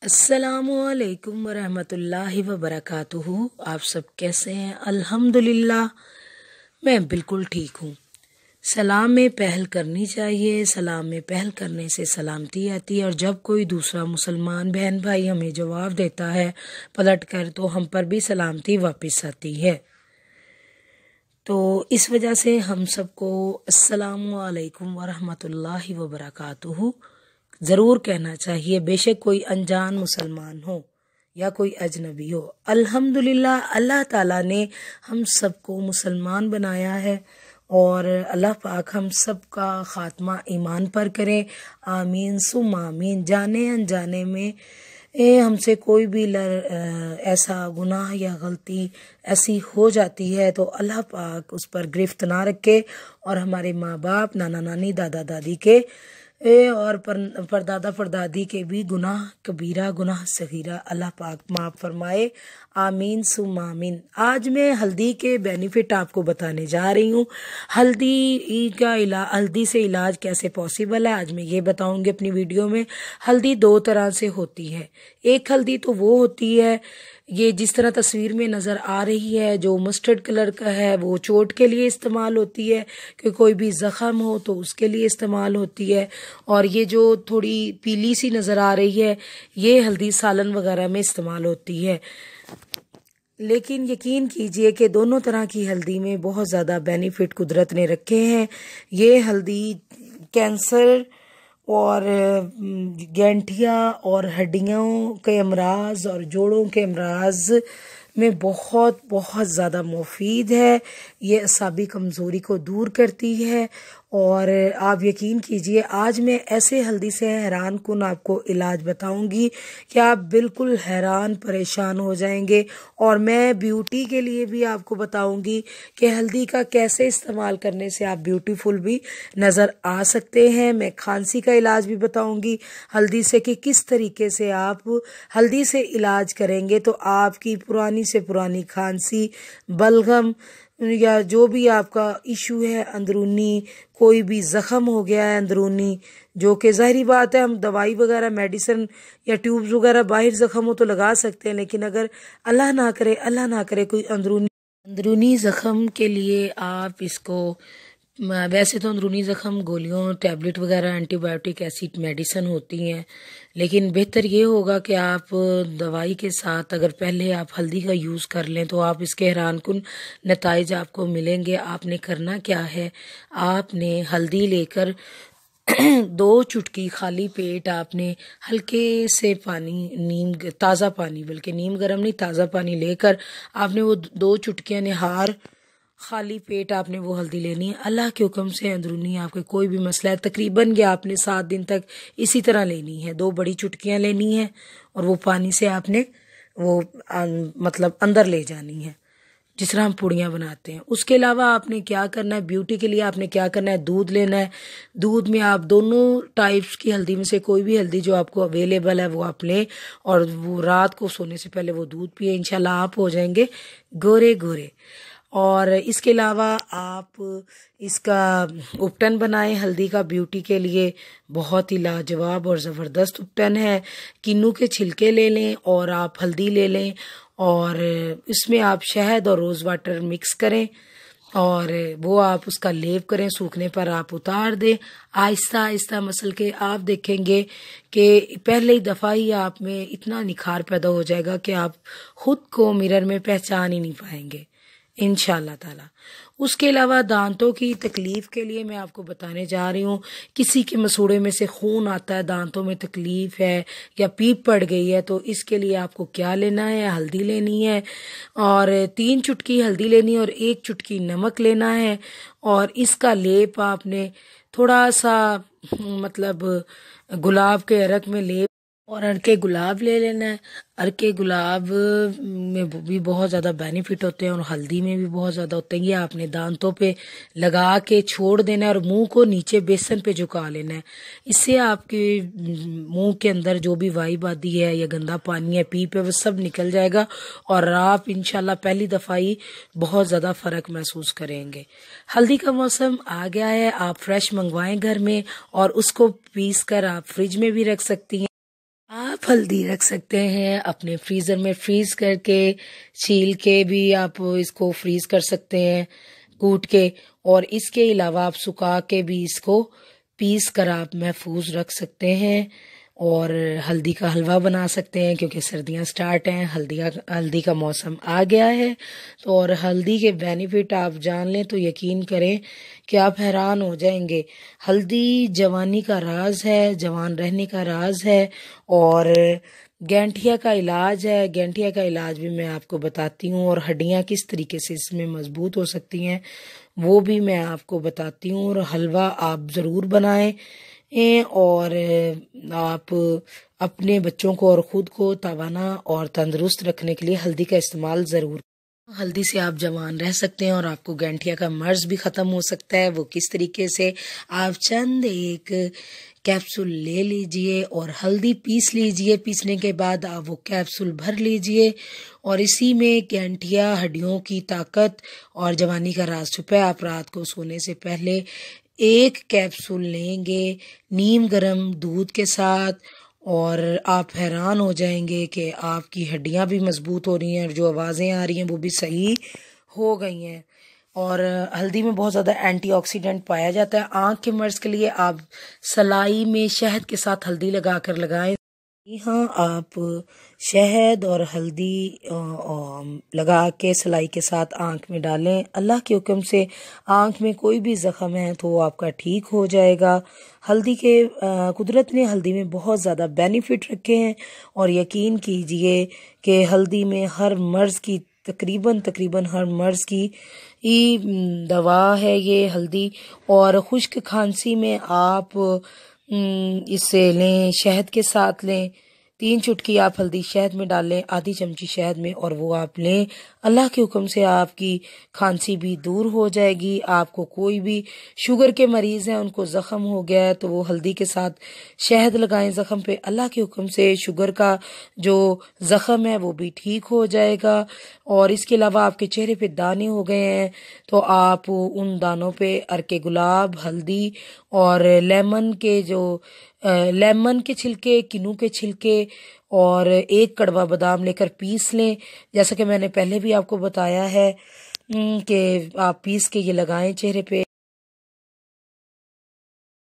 अस्सलामुअलैकुम वरहमतुल्लाहि वबरकातुहू। आप सब कैसे हैं? अल्हम्दुलिल्लाह मैं बिल्कुल ठीक हूँ। सलाम में पहल करनी चाहिए। सलाम में पहल करने से सलामती आती है, और जब कोई दूसरा मुसलमान बहन भाई हमें जवाब देता है पलट कर, तो हम पर भी सलामती वापस आती है। तो इस वजह से हम सबको अस्सलामुअलैकुम वरहमतुल्लाहि वबरकातुहू ज़रूर कहना चाहिए, बेशक कोई अनजान मुसलमान हो या कोई अजनबी हो। अल्हम्दुलिल्लाह अल्लाह ताला ने हम सबको मुसलमान बनाया है, और अल्लाह पाक हम सब का ख़ात्मा ईमान पर करे। आमीन सुम आमीन। जाने अनजाने में हमसे कोई भी ऐसा गुनाह या गलती ऐसी हो जाती है तो अल्लाह पाक उस पर गिरफ्त ना रखे, और हमारे माँ बाप, नाना नानी, दादा दादी के और परदादा परदादी के भी गुनाह कबीरा गुनाह सगीरा अल्लाह पाक माफ़ फरमाए। आमीन सुम आमीन। आज मैं हल्दी के बेनिफिट आपको बताने जा रही हूँ। हल्दी से इलाज कैसे पॉसिबल है, आज मैं ये बताऊँगी अपनी वीडियो में। हल्दी दो तरह से होती है। एक हल्दी तो वो होती है, ये जिस तरह तस्वीर में नज़र आ रही है, जो मस्टर्ड कलर का है, वो चोट के लिए इस्तेमाल होती है कि कोई भी ज़ख़म हो तो उसके लिए इस्तेमाल होती है। और ये जो थोड़ी पीली सी नज़र आ रही है, ये हल्दी सालन वगैरह में इस्तेमाल होती है। लेकिन यकीन कीजिए कि दोनों तरह की हल्दी में बहुत ज़्यादा बेनिफिट कुदरत ने रखे हैं। ये हल्दी कैंसर और गैंठिया और हड्डियों के अमराज और जोड़ों के अमराज में बहुत बहुत ज़्यादा मुफीद है। ये असाबी कमज़ोरी को दूर करती है। और आप यकीन कीजिए, आज मैं ऐसे हल्दी से हैरान कुन आपको इलाज बताऊंगी कि आप बिल्कुल हैरान परेशान हो जाएंगे। और मैं ब्यूटी के लिए भी आपको बताऊंगी कि हल्दी का कैसे इस्तेमाल करने से आप ब्यूटीफुल भी नज़र आ सकते हैं। मैं खांसी का इलाज भी बताऊंगी हल्दी से, कि किस तरीके से आप हल्दी से इलाज करेंगे तो आपकी पुरानी से पुरानी खांसी, बलगम या जो भी आपका इशू है अंदरूनी, कोई भी ज़ख़म हो गया है अंदरूनी, जो कि ज़ाहिरी बात है हम दवाई वगैरह मेडिसिन या ट्यूब्स वगैरह बाहर ज़ख़म हो तो लगा सकते हैं, लेकिन अगर अल्लाह ना करे कोई अंदरूनी ज़ख़म के लिए आप इसको, वैसे तो अंदरूनी ज़ख़म गोलियों, टैबलेट वगैरह, एंटीबायोटिक, एसिड मेडिसिन होती हैं, लेकिन बेहतर ये होगा कि आप दवाई के साथ अगर पहले आप हल्दी का यूज़ कर लें तो आप इसके हैरान कुन नताइज आपको मिलेंगे। आपने करना क्या है, आपने हल्दी लेकर 2 चुटकी खाली पेट आपने हल्के से पानी, ताज़ा पानी, बल्कि नीम गर्म नहीं, ताज़ा पानी लेकर आपने वो 2 चुटकियाँ निहार खाली पेट आपने वो हल्दी लेनी है। अल्लाह के हुक्म से अंदरूनी आपके कोई भी मसला है, तकरीबन ये आपने 7 दिन तक इसी तरह लेनी है। 2 बड़ी चुटकियाँ लेनी है और वो पानी से आपने वो मतलब अंदर ले जानी है, जिस तरह हम पुड़ियाँ बनाते हैं। उसके अलावा आपने क्या करना है, ब्यूटी के लिए आपने क्या करना है, दूध लेना है। दूध में आप दोनों टाइप्स की हल्दी में से कोई भी हल्दी जो आपको अवेलेबल है वो आप लें, और वो रात को सोने से पहले वो दूध पिए। इंशाल्लाह आप हो जाएंगे गोरे गोरे। और इसके अलावा आप इसका उपटन बनाएं हल्दी का, ब्यूटी के लिए बहुत ही लाजवाब और ज़बरदस्त उपटन है। किन्नू के छिलके ले लें और आप हल्दी ले लें, और इसमें आप शहद और रोज़ वाटर मिक्स करें और वो आप उसका लेप करें। सूखने पर आप उतार दें। आहिस्ता आहिस्ता मसल के आप देखेंगे कि पहले ही दफ़ा ही आप में इतना निखार पैदा हो जाएगा कि आप खुद को मिरर में पहचान ही नहीं पाएंगे इंशाअल्लाह ताला। उसके अलावा दांतों की तकलीफ़ के लिए मैं आपको बताने जा रही हूँ। किसी के मसूड़े में से खून आता है, दांतों में तकलीफ़ है या पीप पड़ गई है, तो इसके लिए आपको क्या लेना है, हल्दी लेनी है, और 3 चुटकी हल्दी लेनी है और 1 चुटकी नमक लेना है। और इसका लेप आपने थोड़ा सा मतलब गुलाब के अरक में लेप और अरके गुलाब ले लेना है। अरके गुलाब में भी बहुत ज़्यादा बेनिफिट होते हैं और हल्दी में भी बहुत ज़्यादा होते हैं। ये आपने दांतों पे लगा के छोड़ देना है और मुंह को नीचे बेसन पे झुका लेना है। इससे आपके मुंह के अंदर जो भी वाइब आती है या गंदा पानी है, पीप है, वो सब निकल जाएगा और आप इंशाल्लाह पहली दफ़ा ही बहुत ज़्यादा फ़र्क महसूस करेंगे। हल्दी का मौसम आ गया है, आप फ्रेश मंगवाएं घर में और उसको पीस कर आप फ्रिज में भी रख सकती हैं। आप हल्दी रख सकते हैं अपने फ्रीज़र में फ्रीज करके, छील के भी आप इसको फ्रीज कर सकते हैं कूट के, और इसके अलावा आप सुखा के भी इसको पीस कर आप महफूज रख सकते हैं। और हल्दी का हलवा बना सकते हैं क्योंकि सर्दियां स्टार्ट हैं, हल्दी का मौसम आ गया है। तो और हल्दी के बेनिफिट आप जान लें तो यकीन करें कि आप हैरान हो जाएंगे। हल्दी जवानी का राज है, जवान रहने का राज है। और गैंठिया का इलाज है, गैंठिया का इलाज भी मैं आपको बताती हूँ, और हड्डियाँ किस तरीके से इसमें मजबूत हो सकती हैं वो भी मैं आपको बताती हूँ। और हलवा आप ज़रूर बनाएं और आप अपने बच्चों को और ख़ुद को तवाना और तंदुरुस्त रखने के लिए हल्दी का इस्तेमाल ज़रूर। हल्दी से आप जवान रह सकते हैं और आपको गैंठिया का मर्ज भी ख़त्म हो सकता है। वो किस तरीके से, आप चंद एक कैप्सूल ले लीजिए और हल्दी पीस लीजिए, पीसने के बाद आप वो कैप्सूल भर लीजिए और इसी में गैंठिया, हड्डियों की ताकत और जवानी का राज छुपा है। आप रात को सोने से पहले एक कैप्सूल लेंगे नीम गर्म दूध के साथ, और आप हैरान हो जाएंगे कि आपकी हड्डियां भी मजबूत हो रही हैं और जो आवाज़ें आ रही हैं वो भी सही हो गई हैं। और हल्दी में बहुत ज़्यादा एंटीऑक्सीडेंट पाया जाता है। आँख के मर्ज के लिए आप सलाई में शहद के साथ हल्दी लगा कर लगाएं। जी हाँ, आप शहद और हल्दी लगा के सलाई के साथ आँख में डालें। अल्लाह के हुक्म से आँख में कोई भी ज़ख़म है तो वो आपका ठीक हो जाएगा। हल्दी के कुदरत ने हल्दी में बहुत ज़्यादा बेनिफिट रखे हैं और यकीन कीजिए कि हल्दी में हर मर्ज़ की तकरीबन हर मर्ज़ की दवा है ये हल्दी। और खुश्क खांसी में आप इसे लें, शहद के साथ लें, 3 चुटकी आप हल्दी शहद में डालें, आधी चमची शहद में, और वो आप लें। अल्लाह के हुक्म से आपकी खांसी भी दूर हो जाएगी। आपको कोई भी शुगर के मरीज़ हैं, उनको ज़ख़म हो गया है तो वो हल्दी के साथ शहद लगाएं ज़ख़म पे। अल्लाह के हुक्म से शुगर का जो ज़ख़म है वो भी ठीक हो जाएगा। और इसके अलावा आपके चेहरे पे दाने हो गए हैं तो आप उन दानों पे अर्के गुलाब, हल्दी और लेमन के छिलके, किन्नू के छिलके और एक कड़वा बादाम लेकर पीस लें। जैसा कि मैंने पहले भी आपको बताया है कि आप पीस के ये लगाएं चेहरे पे।